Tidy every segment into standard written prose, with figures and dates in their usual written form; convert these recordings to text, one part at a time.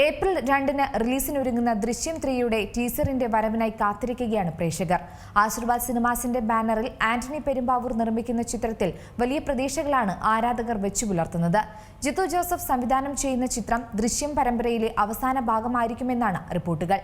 April 2-ന് റിലീസിനൊരുങ്ങുന്ന ദൃശ്യം 3-യുടെ ടീസറിന്റെ വരവിനായി കാത്തിരിക്കുകയാണ് പ്രേക്ഷകർ. ആശീർവാദ് സിനിമാസിന്റെ ബാനറിൽ ആന്റണി പെരുമ്പാവൂർ നിർമ്മിക്കുന്ന ചിത്രത്തിൽ വലിയ പ്രതീക്ഷകളാണ് ആരാധകർ വെച്ചുപുലർത്തുന്നത്. ജിത്തു ജോസഫ് സംവിധാനം ചെയ്യുന്ന ചിത്രം ദൃശ്യം പരമ്പരയിലെ അവസാന ഭാഗമായിരിക്കുമെന്നാണ് റിപ്പോർട്ടുകൾ.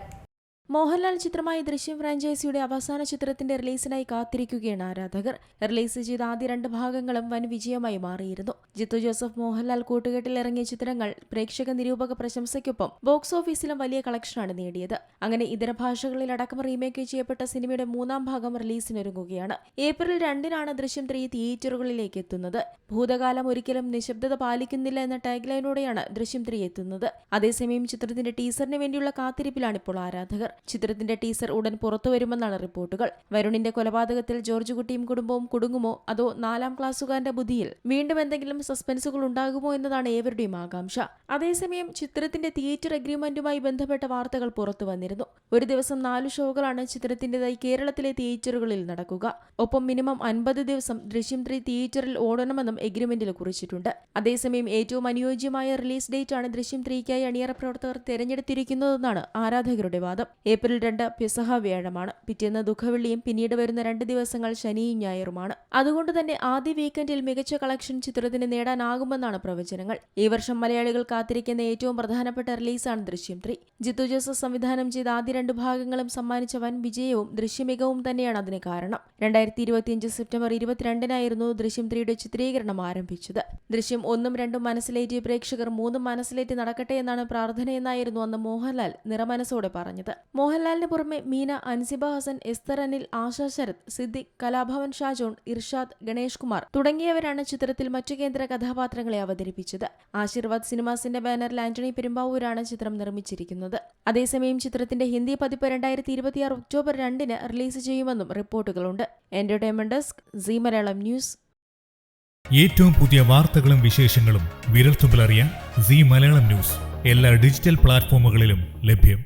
മോഹൻലാൽ ചിത്രമായ ദൃശ്യം ഫ്രാഞ്ചൈസിയുടെ അവസാന ചിത്രത്തിന്റെ റിലീസിനായി കാത്തിരിക്കുകയാണ് ആരാധകർ. റിലീസ് ചെയ്ത ആദ്യ 2 ഭാഗങ്ങളും വൻ വിജയമായി മാറിയിരുന്നു. ജിത്തു ജോസഫ് മോഹൻലാൽ കൂട്ടുകെട്ടിൽ ഇറങ്ങിയ ചിത്രങ്ങൾ പ്രേക്ഷക നിരൂപക പ്രശംസയ്ക്കൊപ്പം ബോക്സ് ഓഫീസിലും വലിയ കളക്ഷനാണ് നേടിയത്. അങ്ങനെ ഇതര ഭാഷകളിലടക്കം റീമേക്ക് ചെയ്യപ്പെട്ട സിനിമയുടെ 3-ാം ഭാഗം റിലീസിനൊരുങ്ങുകയാണ്. ഏപ്രിൽ 2-നാണ് ദൃശ്യം 3 തിയേറ്ററുകളിലേക്ക് എത്തുന്നത്. ഭൂതകാലം ഒരിക്കലും നിശബ്ദത പാലിക്കുന്നില്ല എന്ന ടാഗ്ലൈനോടെയാണ് ദൃശ്യം 3 എത്തുന്നത്. അതേസമയം ചിത്രത്തിന്റെ ടീസറിന് വേണ്ടിയുള്ള കാത്തിരിപ്പിലാണിപ്പോൾ ആരാധകർ. ചിത്രത്തിന്റെ ടീസർ ഉടൻ പുറത്തുവരുമെന്നാണ് റിപ്പോർട്ടുകൾ. വരുണിന്റെ കൊലപാതകത്തിൽ ജോർജ് കുട്ടിയും കുടുംബവും കുടുങ്ങുമോ അതോ 4-ാം ക്ലാസ്സുകാരന്റെ ബുദ്ധിയിൽ വീണ്ടും എന്തെങ്കിലും സസ്പെൻസുകൾ ഉണ്ടാകുമോ എന്നതാണ് ഏവരുടെയും ആകാംക്ഷ. അതേസമയം ചിത്രത്തിന്റെ തിയേറ്റർ അഗ്രിമെന്റുമായി ബന്ധപ്പെട്ട വാർത്തകൾ പുറത്തു വന്നിരുന്നു. ഒരു ദിവസം 4 ഷോകളാണ് ചിത്രത്തിന്റേതായി കേരളത്തിലെ തിയേറ്ററുകളിൽ നടക്കുക. ഒപ്പം മിനിമം 50 ദിവസം ദൃശ്യം 3 തിയേറ്ററിൽ ഓടണമെന്നും എഗ്രിമെന്റിൽ കുറിച്ചിട്ടുണ്ട്. അതേസമയം ഏറ്റവും അനുയോജ്യമായ റിലീസ് ഡേറ്റാണ് ദൃശ്യം 3-ക്കായി അണിയറ പ്രവർത്തകർ തിരഞ്ഞെടുത്തിരിക്കുന്നതെന്നാണ് ആരാധകരുടെ വാദം. ഏപ്രിൽ 2 പെസഹ വ്യാഴമാണ്. പിറ്റേന്ന് ദുഃഖവെള്ളിയും പിന്നീട് വരുന്ന 2 ദിവസങ്ങൾ ശനിയും ഞായറുമാണ്. അതുകൊണ്ട് തന്നെ ആദ്യ വീക്കെൻഡിൽ മികച്ച കളക്ഷൻ ചിത്രത്തിന് നേടാനാകുമെന്നാണ് പ്രവചനങ്ങൾ. ഈ വർഷം മലയാളികൾ കാത്തിരിക്കുന്ന ഏറ്റവും പ്രധാനപ്പെട്ട റിലീസാണ് ദൃശ്യം 3. ജിത്തു ജോസഫ് സംവിധാനം ചെയ്ത ആദ്യ 2 ഭാഗങ്ങളും സമ്മാനിച്ച വൻ വിജയവും ദൃശ്യമികവും തന്നെയാണ് അതിന് കാരണം. 2025 സെപ്റ്റംബർ 22-നായിരുന്നു ദൃശ്യം 3-യുടെ ചിത്രീകരണം ആരംഭിച്ചത്. ദൃശ്യം 1ഉം 2ഉം മനസ്സിലേറ്റിയ പ്രേക്ഷകർ 3ഉം മനസ്സിലേറ്റി നടക്കട്ടെ എന്നാണ് പ്രാർത്ഥനയെന്നായിരുന്നു അന്ന് മോഹൻലാൽ നിറമനസോടെ പറഞ്ഞത്. മോഹൻലാലിന് പുറമെ മീന, അൻസിബ ഹസൻ, എസ്തർ അനിൽ, ആശാ ശരത്, സിദ്ദിഖ്, കലാഭവൻ ഷാജോൺ, ഇർഷാദ്, ഗണേഷ് കുമാർ തുടങ്ങിയവരാണ് ചിത്രത്തിൽ മറ്റു കേന്ദ്ര കഥാപാത്രങ്ങളെ അവതരിപ്പിച്ചത്. ആശീർവാദ് സിനിമാസിന്റെ ബാനറിൽ ആന്റണി പെരുമ്പാവൂരാണ് ചിത്രം നിർമ്മിച്ചിരിക്കുന്നത്. അതേസമയം ചിത്രത്തിന്റെ ഹിന്ദി പതിപ്പ് 2026 ഒക്ടോബർ 2-ന് റിലീസ് ചെയ്യുമെന്നും റിപ്പോർട്ടുകളുണ്ട്. Entertainment desk, Zee Malayalam news. ഏറ്റവും പുതിയ വാർത്തകളും വിശേഷങ്ങളും വിരൽത്തുമ്പിലറിയാൻ സീ മലയാളം ന്യൂസ് എല്ലാ ഡിജിറ്റൽ പ്ലാറ്റ്ഫോമുകളിലും ലഭ്യം.